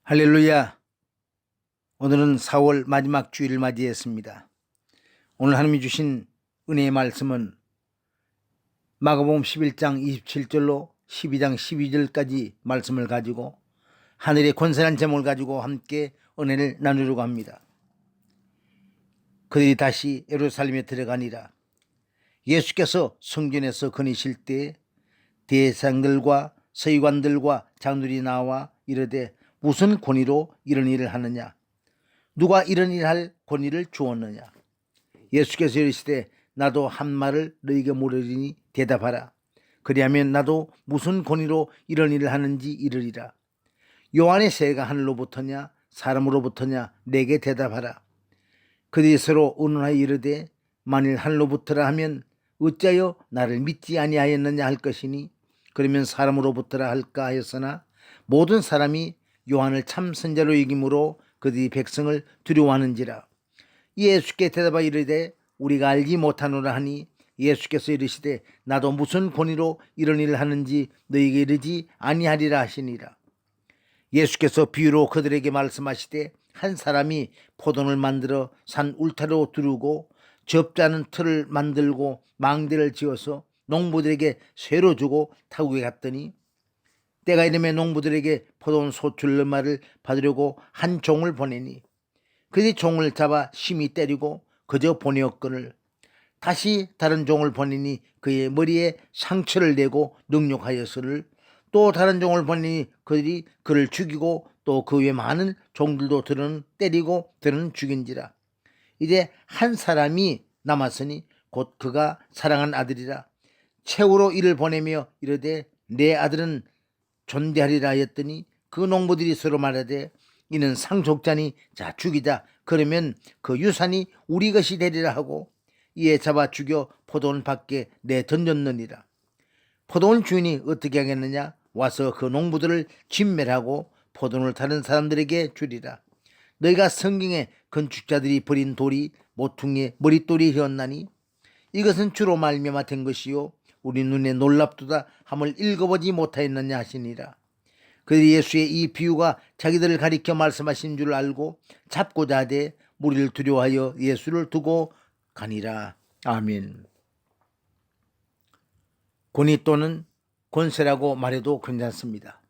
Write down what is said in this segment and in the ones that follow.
할렐루야. 오늘은 4월 마지막 주일을 맞이했습니다. 오늘 하나님이 주신 은혜의 말씀은 마가복음 11장 27절로 12장 12절까지 말씀을 가지고 하늘의 권세란 제목을 가지고 함께 은혜를 나누려고 합니다. 그들이 다시 예루살렘에 들어가니라. 예수께서 성전에서 거니실 때 대상들과 서기관들과 장로들이 나와 이르되 무슨 권위로 이런 일을 하느냐? 누가 이런 일을 할 권위를 주었느냐? 예수께서 이르시되 나도 한 말을 너희에게 물으리니 대답하라. 그리하면 나도 무슨 권위로 이런 일을 하는지 이르리라. 요한의 세가 하늘로부터냐 사람으로부터냐 내게 대답하라. 그들이 서로 의논하여 이르되 만일 하늘로부터라 하면 어찌하여 나를 믿지 아니하였느냐 할 것이니 그러면 사람으로부터라 할까 하였으나 모든 사람이 요한을 참 선자로 여김으로 그들이 백성을 두려워하는지라. 예수께 대답하여 이르되 우리가 알지 못하노라 하니 예수께서 이르시되 나도 무슨 권위로 이런 일을 하는지 너희에게 이르지 아니하리라 하시니라. 예수께서 비유로 그들에게 말씀하시되 한 사람이 포도를 만들어 산 울타리로 두르고 접자는 틀을 만들고 망대를 지어서 농부들에게 쇠로 주고 타국에 갔더니 때가 이르매 농부들에게 포도원 소출 얼마를 받으려고 한 종을 보내니 그들이 종을 잡아 심히 때리고 그저 보내었거늘 다시 다른 종을 보내니 그의 머리에 상처를 내고 능욕하였으를 또 다른 종을 보내니 그들이 그를 죽이고 또 그 외 많은 종들도 들은 때리고 들은 죽인지라. 이제 한 사람이 남았으니 곧 그가 사랑한 아들이라. 최후로 이를 보내며 이르되 내 아들은 존대하리라 하였더니 그 농부들이 서로 말하되 이는 상속자니 자 죽이자. 그러면 그 유산이 우리 것이 되리라 하고 이에 잡아 죽여 포도원 밖에 내던졌느니라. 포도원 주인이 어떻게 하겠느냐? 와서 그 농부들을 진멸하고 포도원을 타는 사람들에게 주리라. 너희가 성경에 건축자들이 버린 돌이 모퉁이의 머릿돌이었나니 이것은 주로 말미암아 된 것이요 우리 눈에 놀랍도다 함을 읽어보지 못하였느냐 하시니라. 그들이 예수의 이 비유가 자기들을 가리켜 말씀하신 줄 알고 잡고자 하되 무리를 두려워하여 예수를 두고 가니라. 아멘. 권위 또는 권세라고 말해도 괜찮습니다.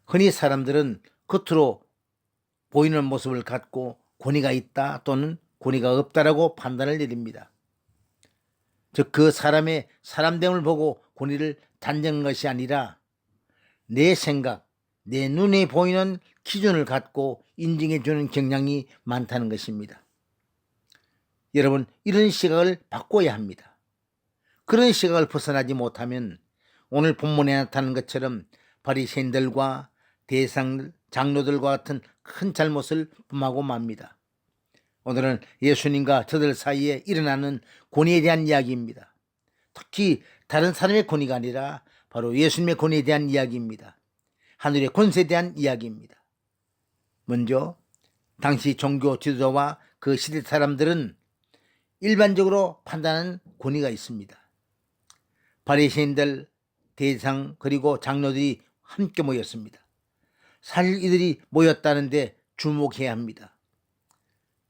흔히 사람들은 겉으로 보이는 모습을 갖고 권위가 있다 또는 권위가 없다라고 판단을 내립니다. 즉 그 사람의 사람됨을 보고 권위를 단정한 것이 아니라 내 생각, 내 눈에 보이는 기준을 갖고 인정해 주는 경향이 많다는 것입니다. 여러분, 이런 시각을 바꿔야 합니다. 그런 시각을 벗어나지 못하면 오늘 본문에 나타난 것처럼 바리새인들과 대상 장로들과 같은 큰 잘못을 범하고 맙니다. 오늘은 예수님과 저들 사이에 일어나는 권위에 대한 이야기입니다. 특히 다른 사람의 권위가 아니라 바로 예수님의 권위에 대한 이야기입니다. 하늘의 권세에 대한 이야기입니다. 먼저 당시 종교 지도자와 그 시대 사람들은 일반적으로 판단하는 권위가 있습니다. 바리새인들, 대상 그리고 장로들이 함께 모였습니다. 사실 이들이 모였다는데 주목해야 합니다.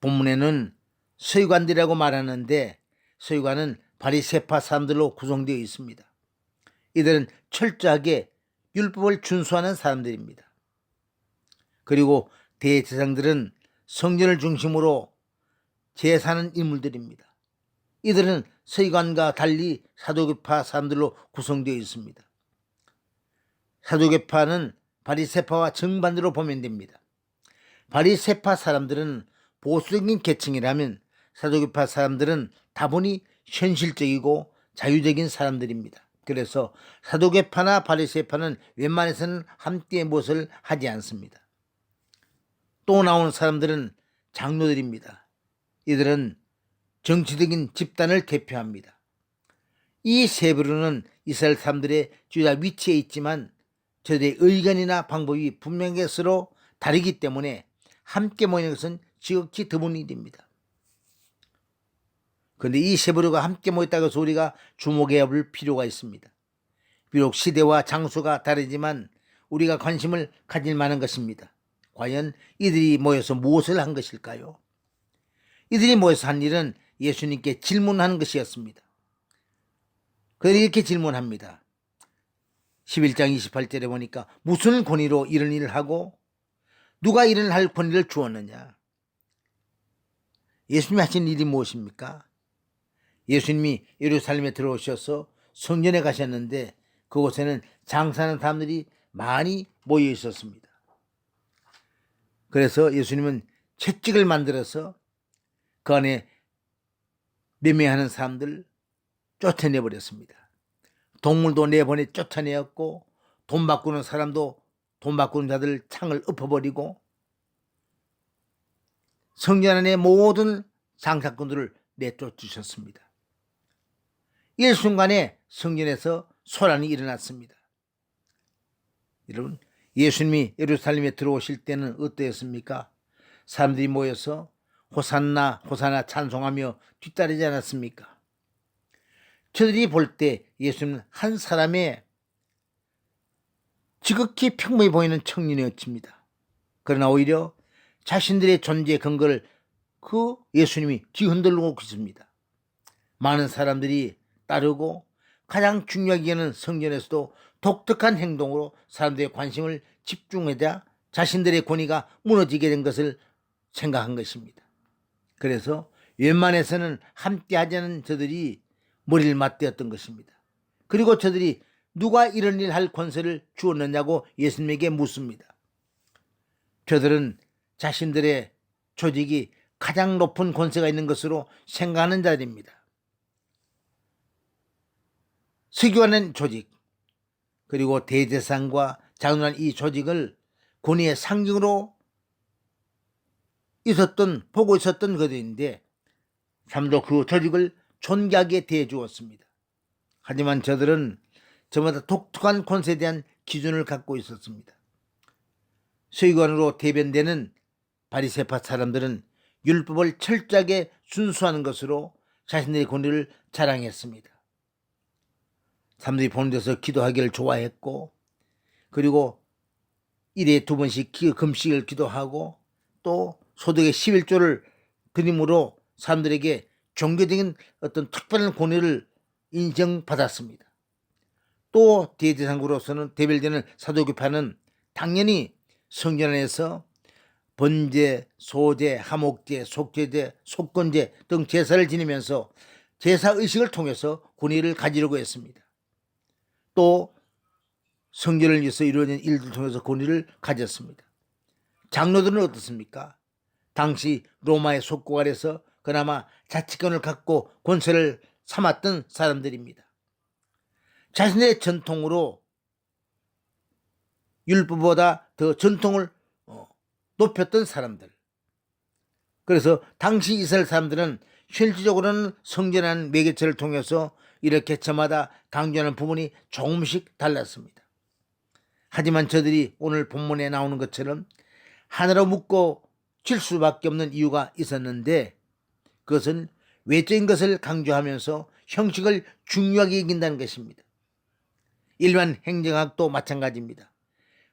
본문에는 서기관들이라고 말하는데 서기관은 바리새파 사람들로 구성되어 있습니다. 이들은 철저하게 율법을 준수하는 사람들입니다. 그리고 대제사장들은 성전을 중심으로 제사하는 인물들입니다. 이들은 서기관과 달리 사두개파 사람들로 구성되어 있습니다. 사두개파는 바리새파와 정반대로 보면 됩니다. 바리새파 사람들은 보수적인 계층이라면 사두개파 사람들은 다분히 현실적이고 자유적인 사람들입니다. 그래서 사두개파나 바리새파는 웬만해서는 함께 무엇을 하지 않습니다. 또 나오는 사람들은 장로들입니다. 이들은 정치적인 집단을 대표합니다. 이 세 부류는 이스라엘 사람들의 주자 위치에 있지만 저들의 의견이나 방법이 분명히 서로 다르기 때문에 함께 모이는 것은 지극히 드문 일입니다. 그런데 이 세 부류가 함께 모였다고 해서 우리가 주목해야 할 필요가 있습니다. 비록 시대와 장소가 다르지만 우리가 관심을 가질 만한 것입니다. 과연 이들이 모여서 무엇을 한 것일까요? 이들이 모여서 한 일은 예수님께 질문하는 것이었습니다. 그들이 이렇게 질문합니다. 11장 28절에 보니까 무슨 권위로 이런 일을 하고 누가 이런 할 권위를 주었느냐? 예수님이 하신 일이 무엇입니까? 예수님이 예루살렘에 들어오셔서 성전에 가셨는데 그곳에는 장사하는 사람들이 많이 모여 있었습니다. 그래서 예수님은 채찍을 만들어서 그 안에 매매하는 사람들 쫓아내버렸습니다. 동물도 내보내 쫓아내었고 돈 바꾸는 사람도 돈 바꾸는 자들 창을 엎어버리고 성전 안의 모든 장사꾼들을 내쫓으셨습니다. 일순간에 성전에서 소란이 일어났습니다. 여러분, 예수님이 예루살렘에 들어오실 때는 어떠했습니까? 사람들이 모여서 호산나 호산나 찬송하며 뒤따르지 않았습니까? 저들이 볼 때 예수님은 한 사람의 지극히 평범해 보이는 청년이었습니다. 그러나 오히려 자신들의 존재의 근거를 그 예수님이 뒤흔들고 있습니다. 많은 사람들이 따르고 가장 중요하게 여기는 성전에서도 독특한 행동으로 사람들의 관심을 집중하자 자신들의 권위가 무너지게 된 것을 생각한 것입니다. 그래서 웬만해서는 함께 하지 않은 저들이 머리를 맞대었던 것입니다. 그리고 저들이 누가 이런 일 할 권세를 주었느냐고 예수님에게 묻습니다. 저들은 자신들의 조직이 가장 높은 권세가 있는 것으로 생각하는 자들입니다. 서기관은 조직, 그리고 대제사장과 장로란 이 조직을 권위의 상징으로 보고 있었던 그들인데 사람도 그 조직을 존귀하게 대해주었습니다. 하지만 저들은 저마다 독특한 권세에 대한 기준을 갖고 있었습니다. 서기관으로 대변되는 바리새파 사람들은 율법을 철저하게 순수하는 것으로 자신들의 권위를 자랑했습니다. 사람들이 보는 데서 기도하기를 좋아했고 그리고 일에 2번씩 금식을 기도하고 또 소득의 11조를 드림으로 사람들에게 종교적인 어떤 특별한 권위를 인정받았습니다. 또 대제사장으로서는 대별되는 사도교파는 당연히 성전 안에서 번제, 소제, 하목제, 속죄제, 속건제 등 제사를 지내면서 제사의식을 통해서 권위를 가지려고 했습니다. 또 성전을 위해서 이루어진 일들을 통해서 권위를 가졌습니다. 장로들은 어떻습니까? 당시 로마의 속국 아래서 그나마 자치권을 갖고 권세를 삼았던 사람들입니다. 자신의 전통으로 율법보다 더 전통을 높였던 사람들. 그래서 당시 이스라엘 사람들은 실질적으로는 성전한 매개체를 통해서 이렇게 저마다 강조하는 부분이 조금씩 달랐습니다. 하지만 저들이 오늘 본문에 나오는 것처럼 하나로 묶어 질 수밖에 없는 이유가 있었는데 그것은 외적인 것을 강조하면서 형식을 중요하게 여긴다는 것입니다. 일반 행정학도 마찬가지입니다.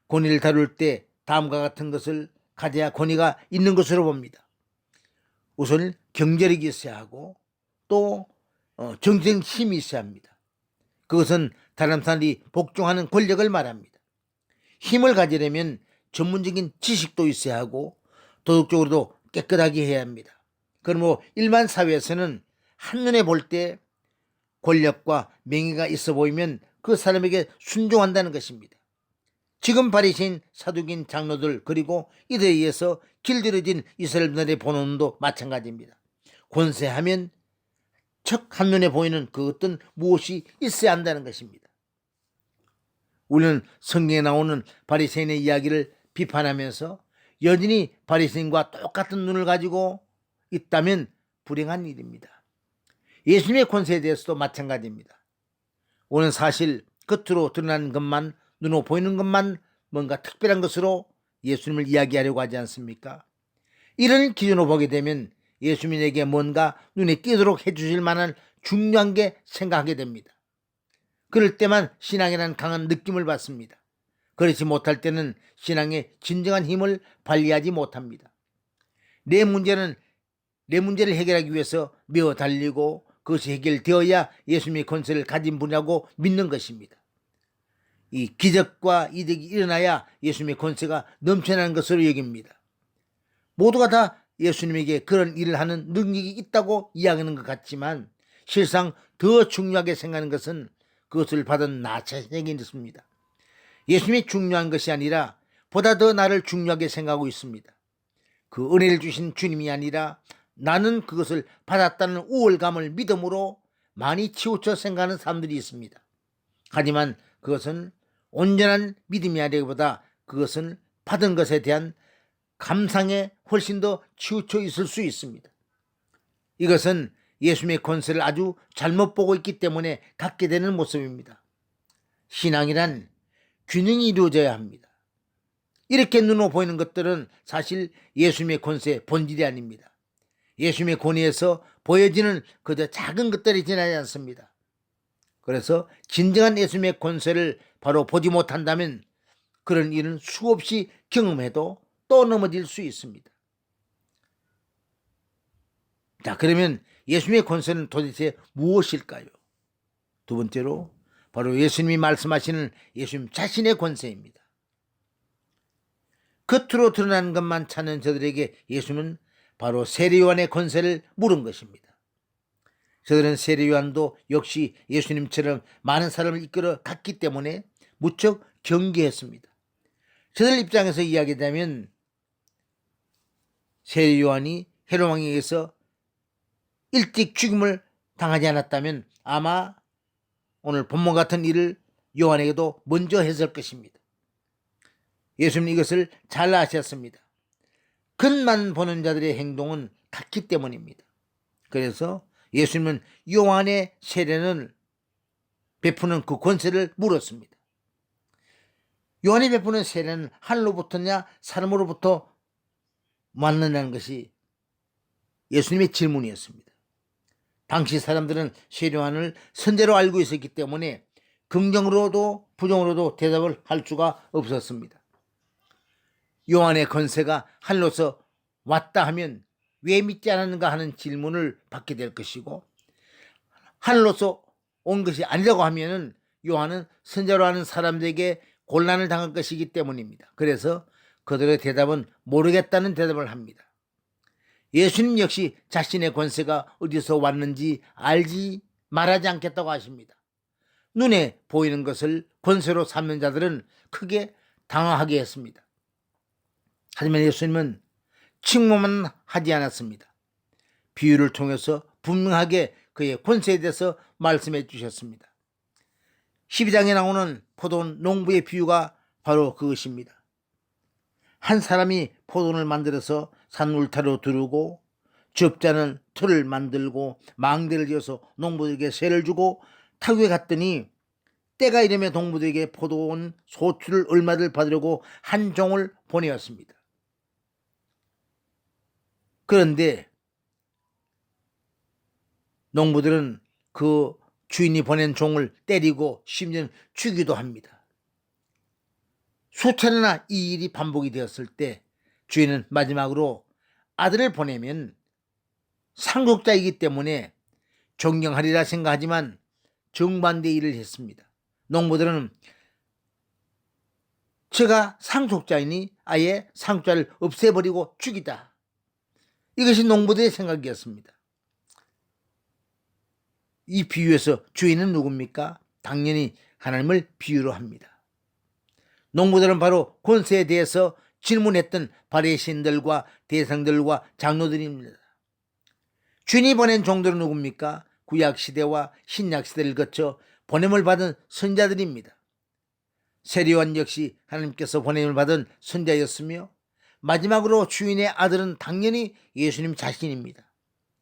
권위를 다룰 때 다음과 같은 것을 가져야 권위가 있는 것으로 봅니다. 우선 경제력이 있어야 하고 또 정치적 힘이 있어야 합니다. 그것은 다른 사람들이 복종하는 권력을 말합니다. 힘을 가지려면 전문적인 지식도 있어야 하고 도덕적으로도 깨끗하게 해야 합니다. 그러므로 일반 사회에서는 한눈에 볼 때 권력과 명예가 있어 보이면 그 사람에게 순종한다는 것입니다. 지금 바리새인 사두개인 장로들 그리고 이들에 의해서 길들여진 이스라엘들의 본원도 마찬가지입니다. 권세하면 척 한눈에 보이는 그 어떤 무엇이 있어야 한다는 것입니다. 우리는 성경에 나오는 바리새인의 이야기를 비판하면서 여전히 바리새인과 똑같은 눈을 가지고 있다면 불행한 일입니다. 예수님의 권세에 대해서도 마찬가지입니다. 오늘 사실 겉으로 드러나는 것만 눈으로 보이는 것만 뭔가 특별한 것으로 예수님을 이야기하려고 하지 않습니까? 이런 기준으로 보게 되면 예수님에게 뭔가 눈에 띄도록 해주실 만한 중요한 게 생각하게 됩니다. 그럴 때만 신앙이라는 강한 느낌을 받습니다. 그렇지 못할 때는 신앙의 진정한 힘을 발휘하지 못합니다. 내 문제를 해결하기 위해서 매어 달리고 그것이 해결되어야 예수님의 권세를 가진 분이라고 믿는 것입니다. 이 기적과 이득이 일어나야 예수님의 권세가 넘쳐나는 것으로 여깁니다. 모두가 다 예수님에게 그런 일을 하는 능력이 있다고 이야기하는 것 같지만 실상 더 중요하게 생각하는 것은 그것을 받은 나 자신에게 있습니다. 예수님이 중요한 것이 아니라 보다 더 나를 중요하게 생각하고 있습니다. 그 은혜를 주신 주님이 아니라 나는 그것을 받았다는 우월감을 믿음으로 많이 치우쳐 생각하는 사람들이 있습니다. 하지만 그것은 온전한 믿음이 아니기보다 그것은 받은 것에 대한 감상에 훨씬 더 치우쳐 있을 수 있습니다. 이것은 예수님의 권세를 아주 잘못 보고 있기 때문에 갖게 되는 모습입니다. 신앙이란 균형이 이루어져야 합니다. 이렇게 눈으로 보이는 것들은 사실 예수님의 권세의 본질이 아닙니다. 예수님의 권위에서 보여지는 그저 작은 것들이 지나지 않습니다. 그래서 진정한 예수님의 권세를 바로 보지 못한다면 그런 일은 수없이 경험해도 또 넘어질 수 있습니다. 자, 그러면 예수님의 권세는 도대체 무엇일까요? 두 번째로 바로 예수님이 말씀하시는 예수님 자신의 권세입니다. 겉으로 드러나는 것만 찾는 저들에게 예수님은 바로 세례요한의 권세를 물은 것입니다. 저들은 세례요한도 역시 예수님처럼 많은 사람을 이끌어 갔기 때문에 무척 경계했습니다. 저들 입장에서 이야기하자면 세례요한이 헤롯 왕에 의해서 일찍 죽임을 당하지 않았다면 아마 오늘 본문 같은 일을 요한에게도 먼저 했을 것입니다. 예수님은 이것을 잘 아셨습니다. 겉만 보는 자들의 행동은 같기 때문입니다. 그래서 예수님은 요한의 세례를 베푸는 그 권세를 물었습니다. 요한이 베푸는 세례는 하늘로부터냐 사람으로부터 왔느냐는 것이 예수님의 질문이었습니다. 당시 사람들은 세례요한을 선제로 알고 있었기 때문에 긍정으로도 부정으로도 대답을 할 수가 없었습니다. 요한의 권세가 하늘로서 왔다 하면 왜 믿지 않았는가 하는 질문을 받게 될 것이고, 하늘로서 온 것이 아니라고 하면은 요한은 선자로 하는 사람들에게 곤란을 당할 것이기 때문입니다. 그래서 그들의 대답은 모르겠다는 대답을 합니다. 예수님 역시 자신의 권세가 어디서 왔는지 알지 말하지 않겠다고 하십니다. 눈에 보이는 것을 권세로 삼는 자들은 크게 당황하게 했습니다. 하지만 예수님은 칭호만 하지 않았습니다. 비유를 통해서 분명하게 그의 권세에 대해서 말씀해 주셨습니다. 12장에 나오는 포도원 농부의 비유가 바로 그것입니다. 한 사람이 포도원을 만들어서 산 울타리로 두르고 접자는 틀을 만들고 망대를 지어서 농부들에게 세를 주고 타국에 갔더니 때가 이르며 농부들에게 포도원 소출을 얼마를 받으려고 한 종을 보내었습니다. 그런데 농부들은 그 주인이 보낸 종을 때리고 심지어 죽이기도 합니다. 수차례나 이 일이 반복이 되었을 때 주인은 마지막으로 아들을 보내면 상속자이기 때문에 존경하리라 생각하지만 정반대 일을 했습니다. 농부들은 제가 상속자이니 아예 상속자를 없애버리고 죽이다. 이것이 농부들의 생각이었습니다. 이 비유에서 주인은 누굽니까? 당연히 하나님을 비유로 합니다. 농부들은 바로 권세에 대해서 질문했던 바리새인들과 대상들과 장로들입니다. 주인이 보낸 종들은 누굽니까? 구약시대와 신약시대를 거쳐 보냄을 받은 선자들입니다. 세례요한 역시 하나님께서 보냄을 받은 선자였으며 마지막으로 주인의 아들은 당연히 예수님 자신입니다.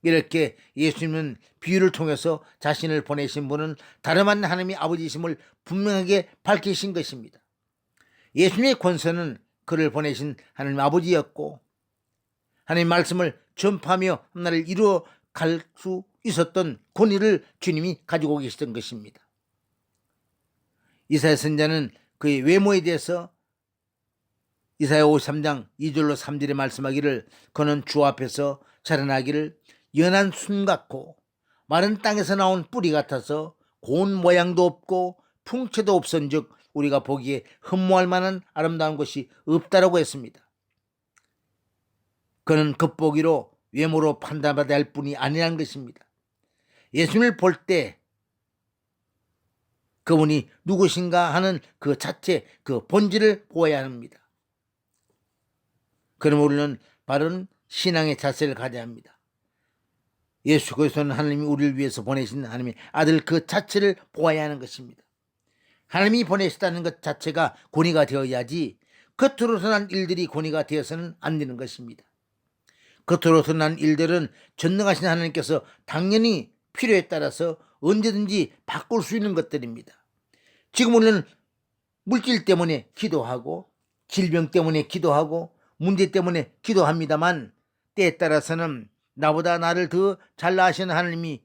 이렇게 예수님은 비유를 통해서 자신을 보내신 분은 다름 아닌 하나님의 아버지이심을 분명하게 밝히신 것입니다. 예수님의 권세는 그를 보내신 하나님 아버지였고 하나님의 말씀을 전파하며 하나를 이루어 갈 수 있었던 권위를 주님이 가지고 계시던 것입니다. 이사야 선지자는 그의 외모에 대해서 이사야 53장 2절로 3절에 말씀하기를 그는 주 앞에서 자라나기를 연한 순 같고 마른 땅에서 나온 뿌리 같아서 고운 모양도 없고 풍채도 없은즉 우리가 보기에 흠모할 만한 아름다운 것이 없다라고 했습니다. 그는 겉보기로 외모로 판단받아야 할 뿐이 아니라는 것입니다. 예수님을 볼 때 그분이 누구신가 하는 그 자체, 그 본질을 보아야 합니다. 그럼 우리는 바른 신앙의 자세를 가져야 합니다. 예수 그리스도는 하나님이 우리를 위해서 보내신 하나님의 아들 그 자체를 보아야 하는 것입니다. 하나님이 보내셨다는 것 자체가 권위가 되어야지 겉으로서 난 일들이 권위가 되어서는 안 되는 것입니다. 겉으로서 난 일들은 전능하신 하나님께서 당연히 필요에 따라서 언제든지 바꿀 수 있는 것들입니다. 지금 우리는 물질 때문에 기도하고 질병 때문에 기도하고 문제 때문에 기도합니다만 때에 따라서는 나보다 나를 더 잘 아시는 하나님이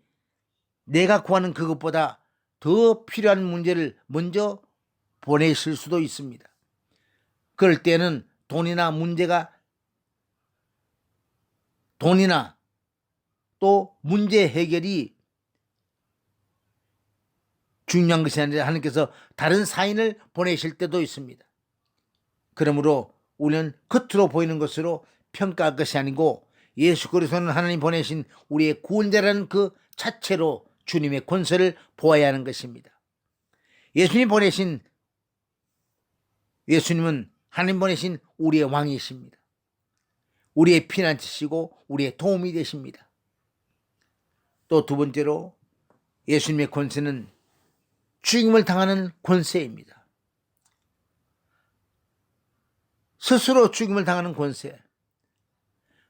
내가 구하는 그것보다 더 필요한 문제를 먼저 보내실 수도 있습니다. 그럴 때는 돈이나 또 문제 해결이 중요한 것이 아니라 하나님께서 다른 사인을 보내실 때도 있습니다. 그러므로 우리는 겉으로 보이는 것으로 평가할 것이 아니고 예수 그리스도는 하나님 보내신 우리의 구원자라는 그 자체로 주님의 권세를 보아야 하는 것입니다. 예수님은 하나님 보내신 우리의 왕이십니다. 우리의 피난처시고 우리의 도움이 되십니다. 또 두 번째로 예수님의 권세는 죽임을 당하는 권세입니다. 스스로 죽임을 당하는 권세.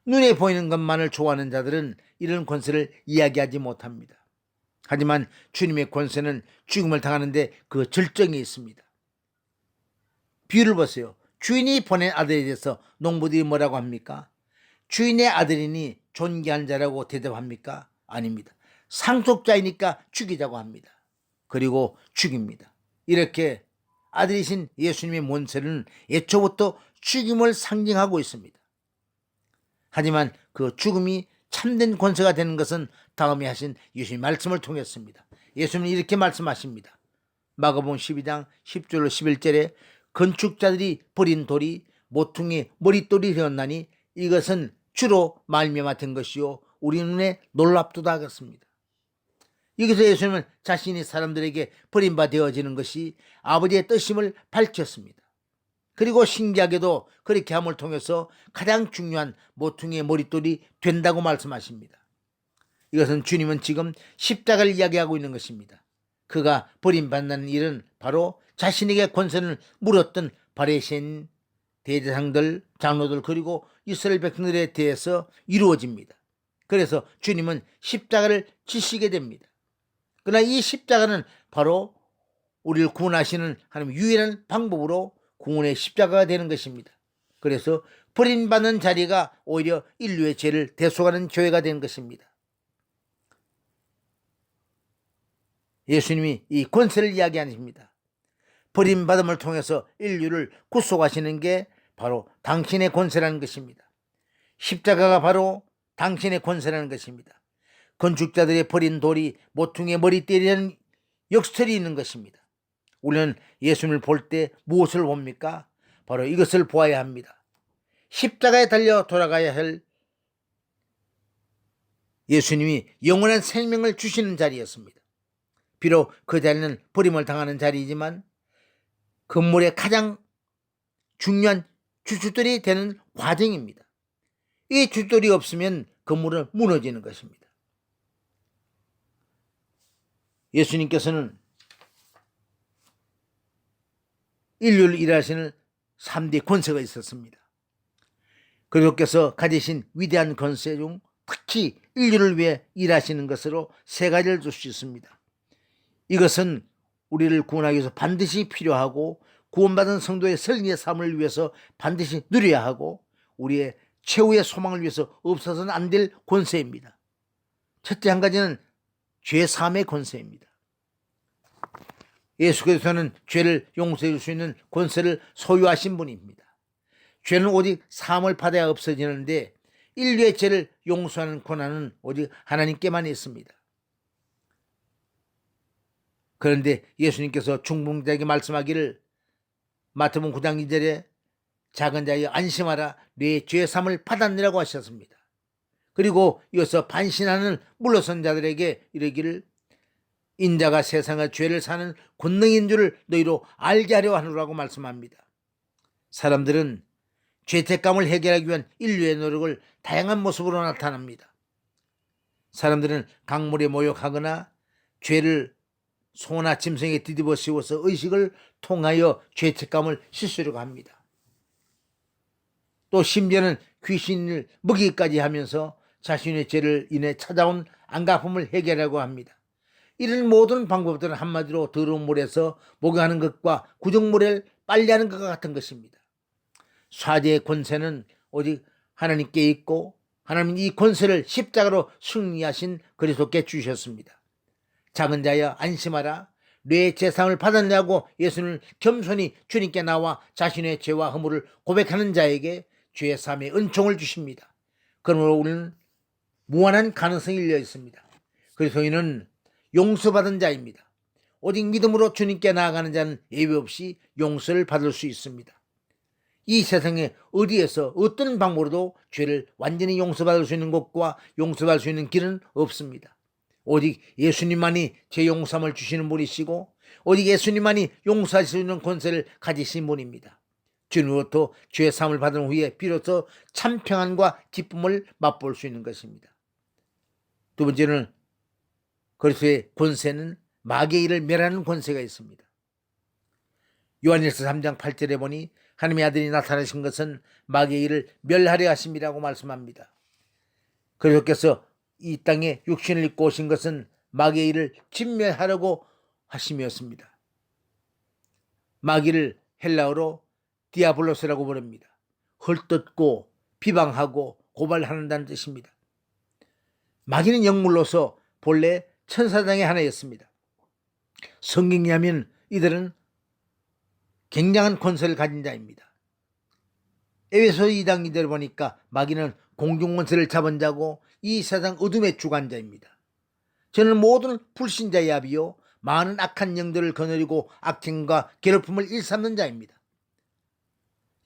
눈에 보이는 것만을 좋아하는 자들은 이런 권세를 이야기하지 못합니다. 하지만 주님의 권세는 죽임을 당하는데 그 절정이 있습니다. 비유를 보세요. 주인이 보낸 아들에 대해서 농부들이 뭐라고 합니까? 주인의 아들이니 존귀한 자라고 대답합니까? 아닙니다. 상속자이니까 죽이자고 합니다. 그리고 죽입니다. 이렇게 아들이신 예수님의 권세는 애초부터 죽임을 상징하고 있습니다. 하지만 그 죽음이 참된 권세가 되는 것은 다음에 하신 예수님의 말씀을 통했습니다. 예수님은 이렇게 말씀하십니다. 마가복음 12장 10절로 11절에 건축자들이 버린 돌이 모퉁이의 머릿돌이 되었나니 이것은 주로 말미암아 된 것이요 우리 눈에 놀랍도다 하겠습니다. 여기서 예수님은 자신이 사람들에게 버림받아지는 것이 아버지의 뜻임을 밝혔습니다. 그리고 신기하게도 그렇게 함을 통해서 가장 중요한 모퉁이의 머릿돌이 된다고 말씀하십니다. 이것은 주님은 지금 십자가를 이야기하고 있는 것입니다. 그가 버림받는 일은 바로 자신에게 권세를 물었던 바리새인 대제사장들, 장로들 그리고 이스라엘 백성들에 대해서 이루어집니다. 그래서 주님은 십자가를 지시게 됩니다. 그러나 이 십자가는 바로 우리를 구원하시는 하나님의 유일한 방법으로 구원의 십자가가 되는 것입니다. 그래서 버림받는 자리가 오히려 인류의 죄를 대속하는 교회가 되는 것입니다. 예수님이 이 권세를 이야기하십니다. 버림받음을 통해서 인류를 구속하시는 게 바로 당신의 권세라는 것입니다. 십자가가 바로 당신의 권세라는 것입니다. 건축자들의 버린 돌이 모퉁이의 머리띠라는 역설이 있는 것입니다. 우리는 예수님을 볼 때 무엇을 봅니까? 바로 이것을 보아야 합니다. 십자가에 달려 돌아가야 할 예수님이 영원한 생명을 주시는 자리였습니다. 비록 그 자리는 버림을 당하는 자리이지만 건물의 가장 중요한 주춧돌이 되는 과정입니다. 이 주춧돌이 없으면 건물은 무너지는 것입니다. 예수님께서는 인류를 일하시는 3대 권세가 있었습니다. 그리스도께서 가지신 위대한 권세 중 특히 인류를 위해 일하시는 것으로 3가지를 줄 수 있습니다. 이것은 우리를 구원하기 위해서 반드시 필요하고 구원받은 성도의 설리의 삶을 위해서 반드시 누려야 하고 우리의 최후의 소망을 위해서 없어서는 안 될 권세입니다. 첫째 한 가지는 죄 사함의 권세입니다. 예수께서는 죄를 용서해 줄 수 있는 권세를 소유하신 분입니다. 죄는 오직 사함을 받아야 없어지는데 인류의 죄를 용서하는 권한은 오직 하나님께만 있습니다. 그런데 예수님께서 중풍자에게 말씀하기를 마태복음 9장 2절에 작은 자여 안심하라 네 죄 사함을 받았느라고 하셨습니다. 그리고 이어서 반신하는 물러선 자들에게 이르기를 인자가 세상의 죄를 사는 권능인 줄을 너희로 알게 하려 하노라고 말씀합니다. 사람들은 죄책감을 해결하기 위한 인류의 노력을 다양한 모습으로 나타납니다. 사람들은 강물에 모욕하거나 죄를 소나 짐승에 뒤집어 씌워서 의식을 통하여 죄책감을 씻으려고 합니다. 또 심지어는 귀신을 먹이기까지 하면서 자신의 죄를 인해 찾아온 안갚음을 해결하려고 합니다. 이런 모든 방법들은 한마디로 더러운 물에서 목욕하는 것과 구정물을 빨래하는 것과 같은 것입니다. 사죄의 권세는 오직 하나님께 있고 하나님은 이 권세를 십자가로 승리하신 그리스도께 주셨습니다. 작은 자여 안심하라 뇌 죄사함을 받았냐고 예수는 겸손히 주님께 나와 자신의 죄와 허물을 고백하는 자에게 죄 사함의 은총을 주십니다. 그러므로 우리는 무한한 가능성이 열려 있습니다. 그리스도인은 용서받은 자입니다. 오직 믿음으로 주님께 나아가는 자는 예외 없이 용서를 받을 수 있습니다. 이 세상에 어디에서 어떤 방법으로도 죄를 완전히 용서받을 수 있는 것과 용서받을 수 있는 길은 없습니다. 오직 예수님만이 죄 용서함을 주시는 분이시고 오직 예수님만이 용서할 수 있는 권세를 가지신 분입니다. 주님으로부터 죄 사함을 받은 후에 비로소 참 평안과 기쁨을 맛볼 수 있는 것입니다. 두 번째는 그리스도의 권세는 마귀의 일을 멸하는 권세가 있습니다. 요한일서 3장 8절에 보니 하나님의 아들이 나타나신 것은 마귀의 일을 멸하려 하심이라고 말씀합니다. 그리스도께서 이 땅에 육신을 입고 오신 것은 마귀의 일을 진멸하려고 하심이었습니다. 마귀를 헬라어로 디아블로스라고 부릅니다. 헐뜯고 비방하고 고발하는다는 뜻입니다. 마귀는 영물로서 본래 천사장의 하나였습니다. 성경에 하면 이들은 굉장한 권세를 가진 자입니다. 에베소 2장 2절을 보니까 마귀는 공중권세를 잡은 자고 이 세상 어둠의 주관자입니다. 저는 모든 불신자의 아비요 많은 악한 영들을 거느리고 악행과 괴롭힘을 일삼는 자입니다.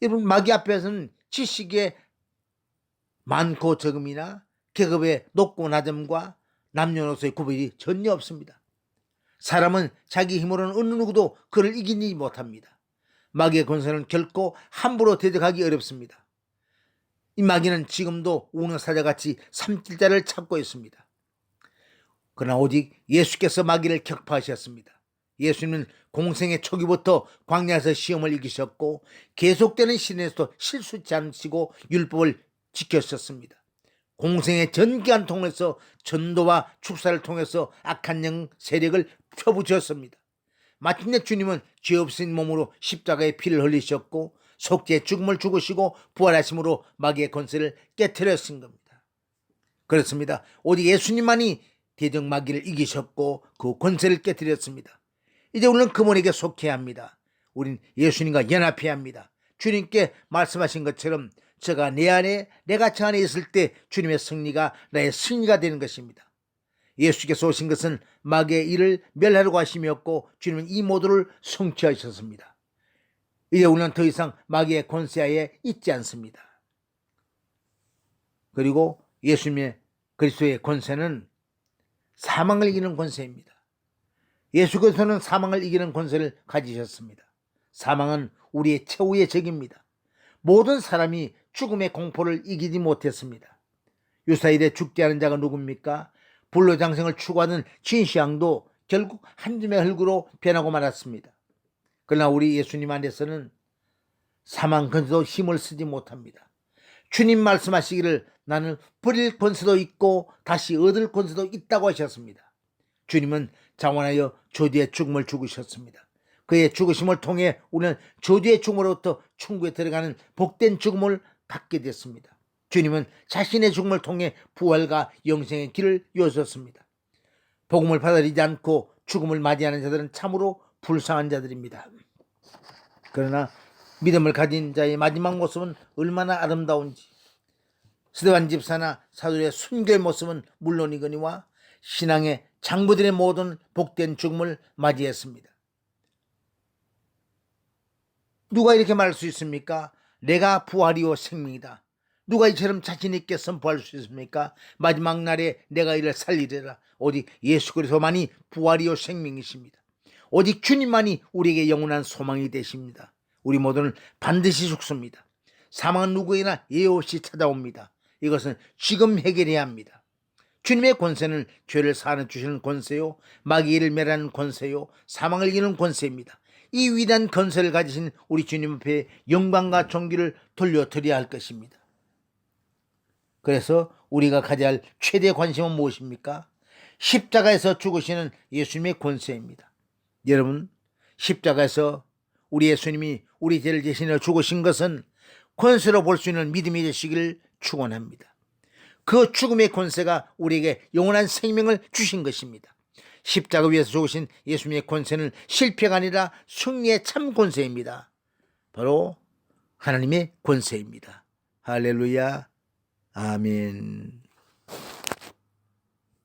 여러분 마귀 앞에서는 지식의 많고 적음이나 계급의 높고 낮음과 남녀노소의 구별이 전혀 없습니다. 사람은 자기 힘으로는 어느 누구도 그를 이기지 못합니다. 마귀의 권세는 결코 함부로 대적하기 어렵습니다. 이 마귀는 지금도 우는 사자같이 삼킬 자를 찾고 있습니다. 그러나 오직 예수께서 마귀를 격파하셨습니다. 예수님은 공생의 초기부터 광야에서 시험을 이기셨고 계속되는 시련에서도 실수치 않으시고 율법을 지켰었습니다. 공생의 전 기간 통해서 전도와 축사를 통해서 악한 영 세력을 펴부쳤습니다. 마침내 주님은 죄 없인 몸으로 십자가에 피를 흘리셨고 속죄의 죽음을 죽으시고 부활하심으로 마귀의 권세를 깨트렸은 겁니다. 그렇습니다. 오직 예수님만이 대적 마귀를 이기셨고 그 권세를 깨트렸습니다. 이제 우리는 그분에게 속해야 합니다. 우린 예수님과 연합해야 합니다. 주님께 말씀하신 것처럼 저가 내 안에 내가 저 안에 있을 때 주님의 승리가 나의 승리가 되는 것입니다. 예수께서 오신 것은 마귀의 일을 멸하려고 하심이었고 주님은 이 모두를 성취하셨습니다. 이제 우리는 더 이상 마귀의 권세하에 있지 않습니다. 그리고 예수님의 그리스도의 권세는 사망을 이기는 권세입니다. 예수께서는 사망을 이기는 권세를 가지셨습니다. 사망은 우리의 최후의 적입니다. 모든 사람이 죽음의 공포를 이기지 못했습니다. 유사일에 죽지 않은 자가 누굽니까? 불로장생을 추구하는 진시황도 결국 한 줌의 흙으로 변하고 말았습니다. 그러나 우리 예수님 안에서는 사망 권세도 힘을 쓰지 못합니다. 주님 말씀하시기를 나는 버릴 권세도 있고 다시 얻을 권세도 있다고 하셨습니다. 주님은 장원하여 저주의 죽음을 죽으셨습니다. 그의 죽으심을 통해 우리는 저주의 죽음으로부터 천국에 들어가는 복된 죽음을 갖게 됐습니다. 주님은 자신의 죽음을 통해 부활과 영생의 길을 여셨습니다. 복음을 받아들이지 않고 죽음을 맞이하는 자들은 참으로 불쌍한 자들입니다. 그러나 믿음을 가진 자의 마지막 모습은 얼마나 아름다운지, 스데반 집사나 사도의 순결 모습은 물론이거니와 신앙의 장부들의 모든 복된 죽음을 맞이했습니다. 누가 이렇게 말할 수 있습니까? 내가 부활이요 생명이다. 누가 이처럼 자신 있게 선포할 수 있습니까? 마지막 날에 내가 이를 살리리라. 오직 예수 그리스도만이 부활이요 생명이십니다. 오직 주님만이 우리에게 영원한 소망이 되십니다. 우리 모두는 반드시 죽습니다. 사망은 누구에게나 예외 없이 찾아옵니다. 이것은 지금 해결해야 합니다. 주님의 권세는 죄를 사하여 주시는 권세요, 마귀를 멸하는 권세요, 사망을 이기는 권세입니다. 이 위대한 권세를 가지신 우리 주님 앞에 영광과 존귀를 돌려드려야 할 것입니다. 그래서 우리가 가져야 할 최대 관심은 무엇입니까? 십자가에서 죽으시는 예수님의 권세입니다. 여러분, 십자가에서 우리 예수님이 우리 죄를 대신해 죽으신 것은 권세로 볼 수 있는 믿음이 되시기를 축원합니다. 그 죽음의 권세가 우리에게 영원한 생명을 주신 것입니다. 십자가 위에서 죽으신 예수님의 권세는 실패가 아니라 승리의 참 권세입니다. 바로 하나님의 권세입니다. 할렐루야, 아멘.